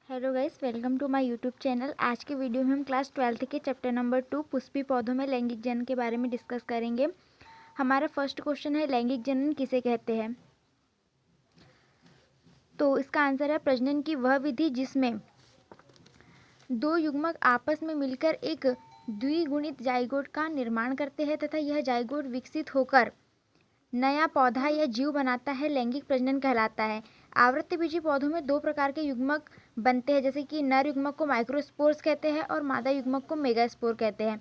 Hello guys, welcome to my YouTube channel. आज के video में हम क्लास 12th के चैप्टर नंबर 2 पुष्पी पौधों में लैंगिक जनन के बारे में डिस्कस करेंगे। हमारा फर्स्ट क्वेश्चन है, लैंगिक जनन किसे कहते हैं? तो इसका आंसर है प्रजनन की वह विधि जिसमें दो युग्मक आपस में मिलकर एक द्विगुणित जाइगोट का निर्माण करते हैं तथा यह जाइगोट विकसित होकर नया पौधा या जीव बनाता है, लैंगिक प्रजनन कहलाता है। आवृत्तिबीजी पौधों में दो प्रकार के युग्मक बनते हैं, जैसे कि नर युग्मक को माइक्रोस्पोर्स कहते हैं और मादा युग्मक को मेगास्पोर कहते हैं।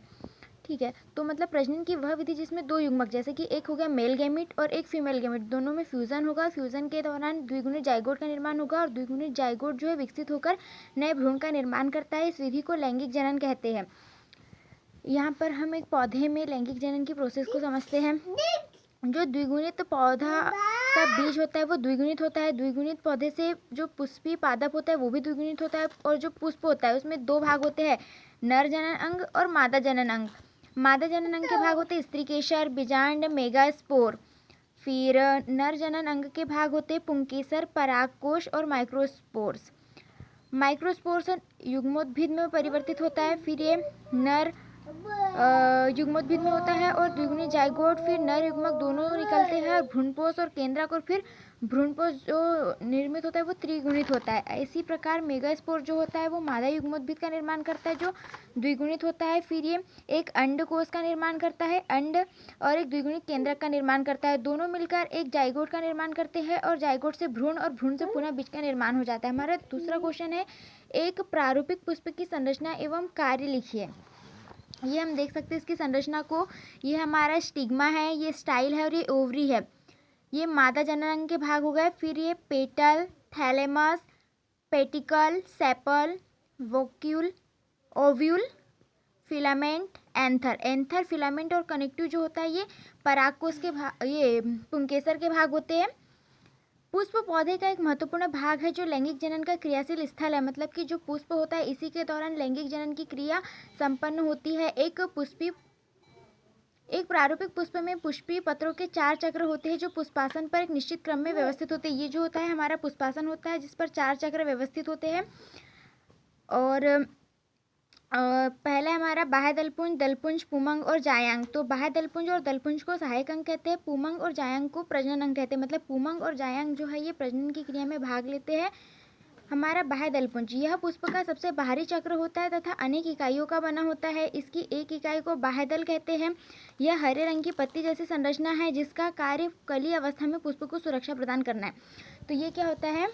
ठीक है, तो मतलब प्रजनन की वह विधि जिसमें दो युग्मक, जैसे कि एक हो गया मेल गैमिट और एक फीमेल गैमिट, दोनों में फ्यूजन होगा। फ्यूजन के दौरान द्विगुणित जाइगोट का निर्माण होगा और द्विगुणित जाइगोट जो है विकसित होकर नए भ्रूण का निर्माण करता है। इस विधि को लैंगिक जनन कहते हैं। यहाँ पर हम एक पौधे में लैंगिक जनन की प्रोसेस को समझते हैं। जो द्विगुणित पौधा का बीज होता है वो द्विगुणित होता है। द्विगुणित पौधे से जो पुष्पी पादप होता है वो भी द्विगुणित होता है और जो पुष्प होता है उसमें दो भाग होते हैं, नर जनन अंग और मादा जनन अंग। मादा जनन अंग के भाग होते हैं स्त्रीकेसर, बीजांड, मेगास्पोर। फिर नर जनन अंग के भाग होते हैं पुंकेसर, परागकोश और माइक्रोस्पोर्स। माइक्रोस्पोर्स युग्मोद्भिद में परिवर्तित होता है, फिर ये नर युग्मोद्भिद में होता है और द्विगुणित जाइगोट, फिर नर युग्मक दोनों निकलते हैं और भ्रूणपोष और केंद्रक, और फिर भ्रूणपोष जो निर्मित होता है वो त्रिगुणित होता है। इसी प्रकार मेगास्पोर जो होता है वो मादा युग्मोद्भिद का निर्माण करता है जो द्विगुणित होता है। फिर ये एक अंडकोश का निर्माण करता है, अंड, और एक द्विगुणित केंद्रक का निर्माण करता है। दोनों मिलकर एक जाइगोट का निर्माण करते हैं और जाइगोट से भ्रूण और भ्रूण से पुनः बीज का निर्माण हो जाता है। हमारा दूसरा क्वेश्चन है, एक प्रारूपिक पुष्प की संरचना एवं कार्य लिखिए। ये हम देख सकते हैं इसकी संरचना को। ये हमारा स्टिग्मा है, ये स्टाइल है और ये ओवरी है। ये मादा जनन अंग के भाग हो गए। फिर ये petal, thalamus, pedicel, sepal, vacuole, ovule, filament, anther. Anther, filament और कनेक्टिव जो होता है ये परागकोश के भाग, ये पुंकेसर के भाग होते हैं। पुष्प पौधे का एक महत्वपूर्ण भाग है जो लैंगिक जनन का क्रियाशील स्थल है, मतलब कि जो पुष्प होता है इसी के दौरान लैंगिक जनन की क्रिया संपन्न होती है। एक प्रारूपिक पुष्प में पुष्पीय पत्रों के 4 चक्र होते हैं जो पुष्पासन पर एक निश्चित क्रम में व्यवस्थित होते हैं। ये जो होता है हमारा पुष्पासन होता है जिस पर 4 चक्र व्यवस्थित होते हैं। और पहला हमारा बाह्य दलपुंज, दलपुंज, पुमंग और जायांग। तो बाह्य दलपुंज और दलपुंज को सहायक अंग कहते हैं, पुमंग और जायांग को प्रजनन अंग कहते हैं। मतलब पुमंग और जायांग जो है ये प्रजनन की क्रिया में भाग लेते हैं। हमारा बाह्य दलपुंज, यह पुष्प का सबसे बाहरी चक्र होता है तथा अनेक इकाइयों का बना होता है। इसकी एक इकाई को बाह्य दल कहते हैं। यह हरे रंग की पत्ती जैसी संरचना है जिसका कार्य कली अवस्था में पुष्प को सुरक्षा प्रदान करना है। तो ये क्या होता है,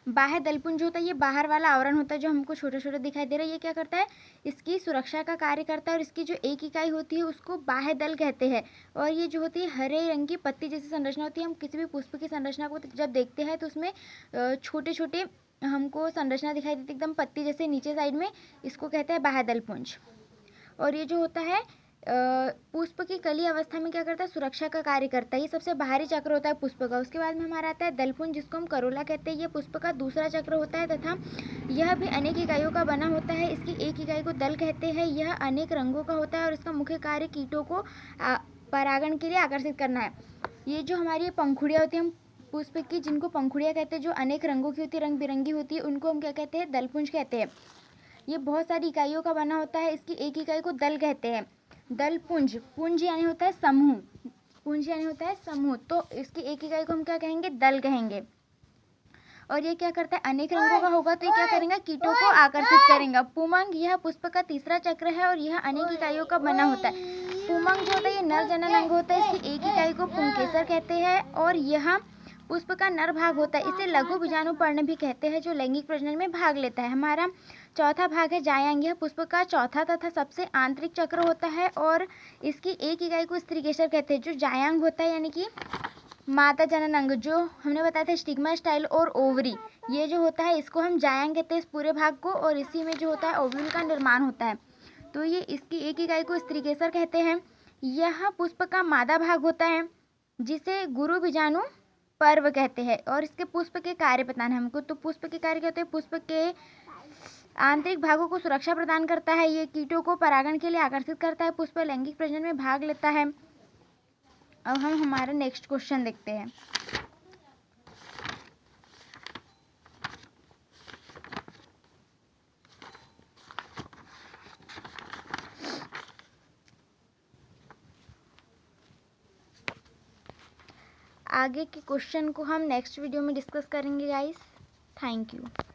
बाह्य दलपुंज जो होता है ये बाहर वाला आवरण होता है जो हमको छोटे छोटे दिखाई दे रहा है। ये क्या करता है, इसकी सुरक्षा का कार्य करता है और इसकी जो एक इकाई होती है उसको बाह्य दल कहते हैं। और ये जो होती है हरे रंग की पत्ती जैसी संरचना होती है। हम किसी भी पुष्प की संरचना को जब देखते हैं तो उसमें छोटे छोटे हमको संरचना दिखाई देती है एकदम पत्ती जैसे नीचे साइड में, इसको कहते हैं बाह्य दलपुंज। और ये जो होता है पुष्प की कली अवस्था में क्या करता है, सुरक्षा का कार्य करता है। ये सबसे बाहरी चक्र होता है पुष्प का। उसके बाद में हमारा आता है दलपुंज जिसको हम करोला कहते हैं। ये पुष्प का दूसरा चक्र होता है तथा यह भी अनेक इकाइयों का बना होता है। इसकी एक इकाई को दल कहते हैं। यह अनेक रंगों का होता है और इसका मुख्य कार्य कीटों को परागण के लिए आकर्षित करना है। ये जो हमारी पंखुड़ियाँ होती हैं हम पुष्प की, जिनको पंखुड़ियाँ कहते हैं, जो अनेक रंगों की होती है, रंग बिरंगी होती है, उनको हम क्या कहते हैं, दलपुंज कहते हैं। ये बहुत सारी इकाइयों का बना होता है। इसकी एक इकाई को दल कहते हैं। दल पुंज, पुंज यानी होता है समूह, पुंज यानी होता है समूह, तो इसकी एक इकाई को हम क्या कहेंगे, दल कहेंगे। और ये क्या करता है, अनेक रंगों का होगा तो ये क्या करेंगे, कीटों को आकर्षित करेगा। पुमंग, यह पुष्प का तीसरा चक्र है और यह अनेक इकाइयों का बना होता है। पुमंग जो होता है ये नर जनन अंग होता है। इसकी एक इकाई को पुंकेसर कहते हैं और यह पुष्प का नर भाग होता है। इसे लघु बीजाणु पर्ण भी कहते हैं जो लैंगिक प्रजनन में भाग लेता है। हमारा चौथा भाग है जायांग। यह पुष्प का चौथा तथा सबसे आंतरिक चक्र होता है और इसकी एक इकाई को स्त्रीकेसर कहते हैं। जो जायांग होता है यानी कि मादा जनन अंग, जो हमने बताया था स्टिग्मा, स्टाइल और ओवरी, ये जो होता है इसको हम जायांग कहते हैं इस पूरे भाग को, और इसी में जो होता है ओव्यूल का निर्माण होता है। तो ये इसकी एक इकाई को स्त्रीकेसर कहते हैं। यह पुष्प का मादा भाग होता है जिसे गुरु बीजाणु पर्व कहते हैं। और इसके पुष्प के कार्य बताना है हमको। तो पुष्प के कार्य क्या होते हैं, पुष्प के आंतरिक भागों को सुरक्षा प्रदान करता है, ये कीटों को परागण के लिए आकर्षित करता है, पुष्प लैंगिक प्रजनन में भाग लेता है। अब हम हमारा नेक्स्ट क्वेश्चन देखते हैं। आगे के क्वेश्चन को हम नेक्स्ट वीडियो में डिस्कस करेंगे गाइस। Thank you.